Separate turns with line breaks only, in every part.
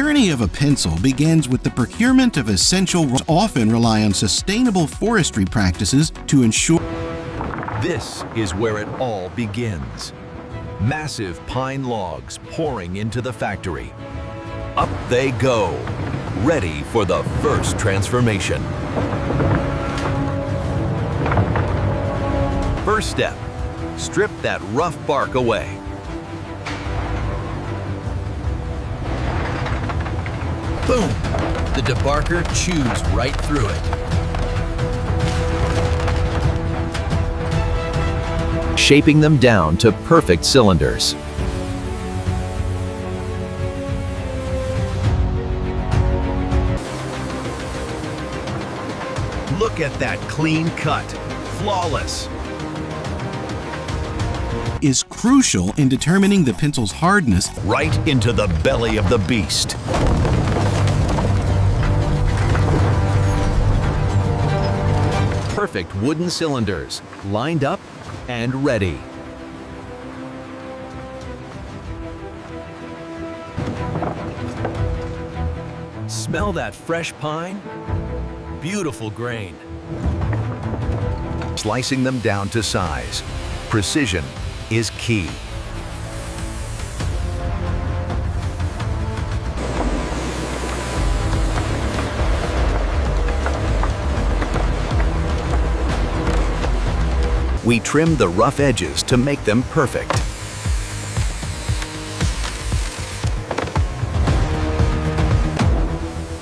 journey of a pencil begins with the procurement of essential raw, often rely on sustainable forestry practices to ensure.
This is where it all begins. Massive pine logs pouring into the factory. Up they go, ready for the first transformation. First step, strip that rough bark away. Boom! The debarker chews right through it, shaping them down to perfect cylinders. Look at that clean cut, flawless.
Is crucial in determining the pencil's hardness.
Right into the belly of the beast. Perfect wooden cylinders, lined up and ready. Smell that fresh pine? Beautiful grain. Slicing them down to size. Precision is key. We trim the rough edges to make them perfect.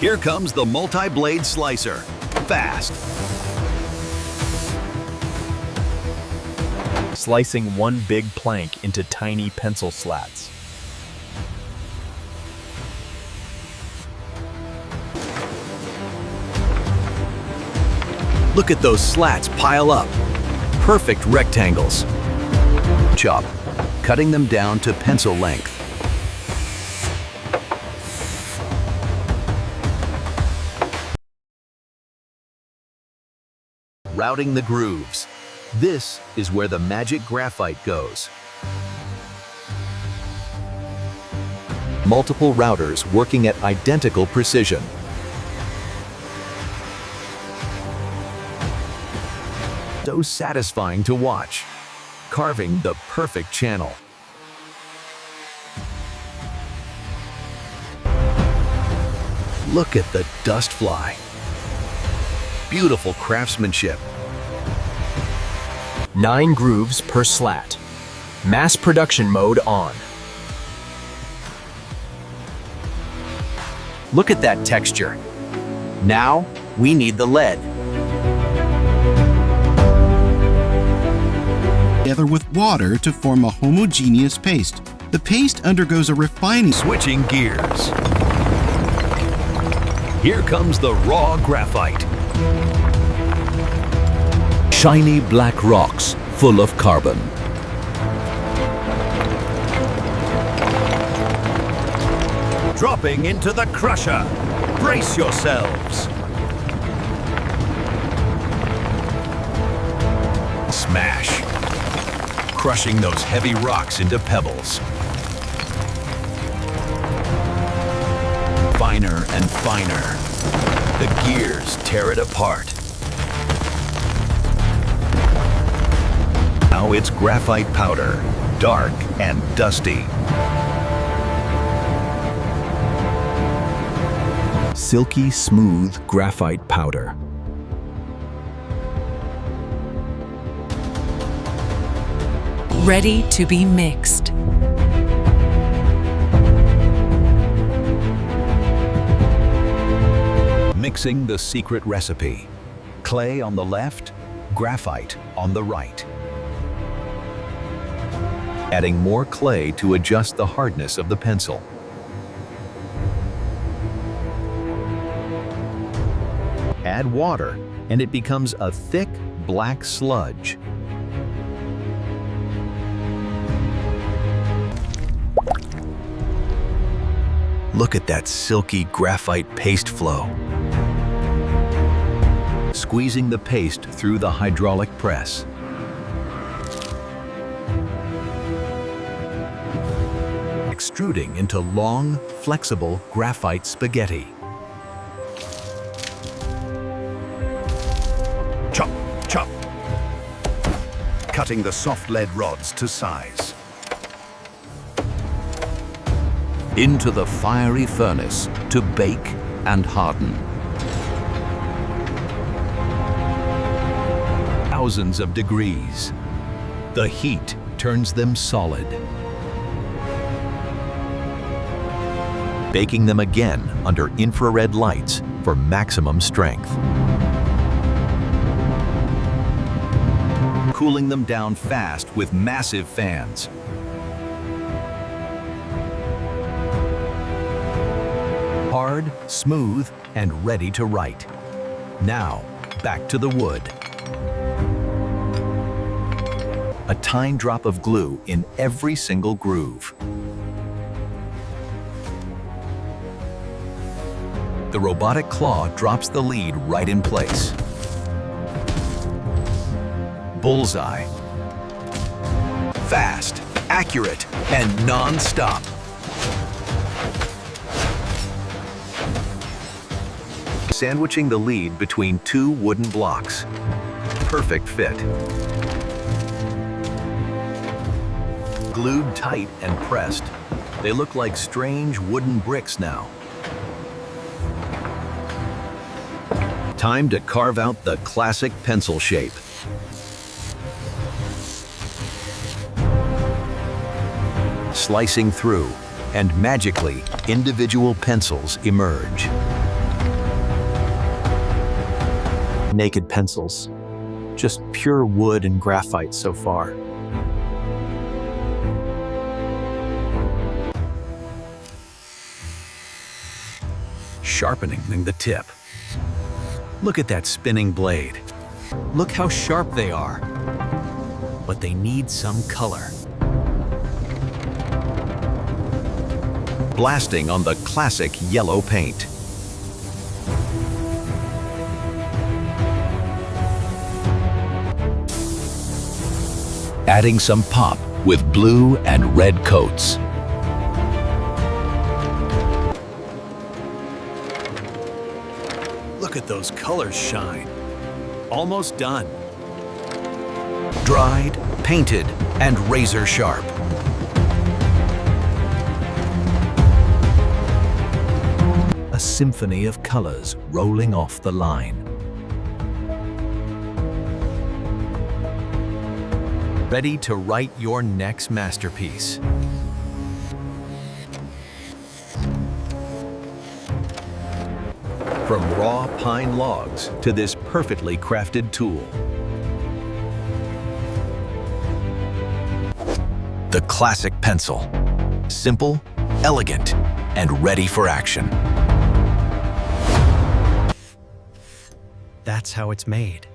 Here comes the multi-blade slicer. Fast.
Slicing one big plank into tiny pencil slats.
Look at those slats pile up. Perfect rectangles. Chop, cutting them down to pencil length. Routing the grooves. This is where the magic graphite goes. Multiple routers working at identical precision. So satisfying to watch. Carving the perfect channel. Look at the dust fly. Beautiful craftsmanship.
9 grooves per slat. Mass production mode on.
Look at that texture. Now, we need the lead.
Together with water to form a homogeneous paste. The paste undergoes a refining.
Switching gears. Here comes the raw graphite. Shiny black rocks full of carbon. Dropping into the crusher. Brace yourselves. Smash. Crushing those heavy rocks into pebbles. Finer and finer. The gears tear it apart. Now it's graphite powder, dark and dusty. Silky smooth graphite powder.
Ready to be mixed.
Mixing the secret recipe. Clay on the left, graphite on the right. Adding more clay to adjust the hardness of the pencil. Add water, and it becomes a thick black sludge. Look at that silky graphite paste flow. Squeezing the paste through the hydraulic press. Extruding into long, flexible graphite spaghetti.
Chop, chop. Cutting the soft lead rods to size.
Into the fiery furnace to bake and harden. Thousands of degrees. The heat turns them solid. Baking them again under infrared lights for maximum strength. Cooling them down fast with massive fans. Hard, smooth, and ready to write. Now, back to the wood. A tiny drop of glue in every single groove. The robotic claw drops the lead right in place. Bullseye. Fast, accurate, and non-stop. Sandwiching the lead between two wooden blocks. Perfect fit. Glued tight and pressed, they look like strange wooden bricks now. Time to carve out the classic pencil shape. Slicing through, and magically, individual pencils emerge.
Naked pencils. Just pure wood and graphite so far.
Sharpening the tip. Look at that spinning blade.
Look how sharp they are. But they need some color.
Blasting on the classic yellow paint. Adding some pop with blue and red coats.
Look at those colors shine. Almost done.
Dried, painted, and razor sharp. A symphony of colors rolling off the line. Ready to write your next masterpiece. From raw pine logs to this perfectly crafted tool. The classic pencil. Simple, elegant, and ready for action.
That's how it's made.